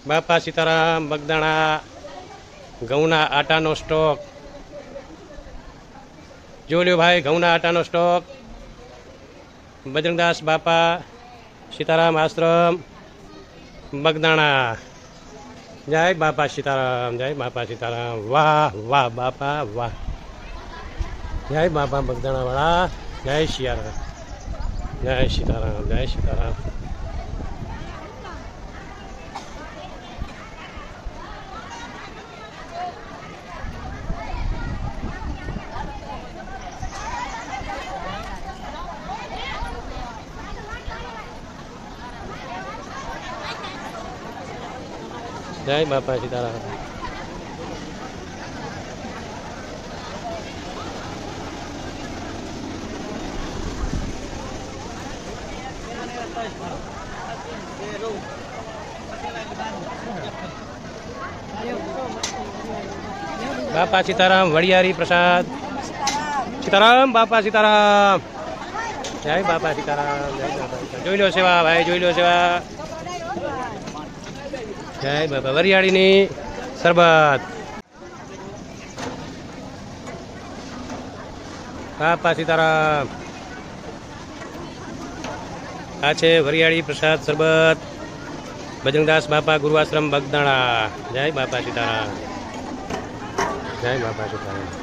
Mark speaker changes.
Speaker 1: બાપા સીતારામ બગદાણા ઘઉંના આટાનો સ્ટોક જોઈ લ્યો ભાઈ, ઘઉંના આટાનો સ્ટોક. બજરંગદાસ બાપા સીતારામ આશ્રમ બગદાણા. જય બાપા સીતારામ, જય બાપા સીતારામ. વાહ વાહ બાપા વાહ. જય બાપા બગદાણા વાળા. જય સિયારામ, જય સીતારામ, જય સીતારામ. જય બાપા સીતારામ. બાપા સીતારામ વડિયારી પ્રસાદ. સીતારામ બાપા સીતારામ. જય બાપા સીતારામ, જય બાપા સીતારામ. જોઈ લો સેવા ભાઈ, જોઈ લો સેવા. જય બાપા. વરિયાળીની શરબત. બાપા સીતારામ. આ છે વરિયાળી પ્રસાદ શરબત. બજરંગદાસ બાપા ગુરુ આશ્રમ બગદાણા. જય બાપા સીતારામ, જય બાપા સીતારામ.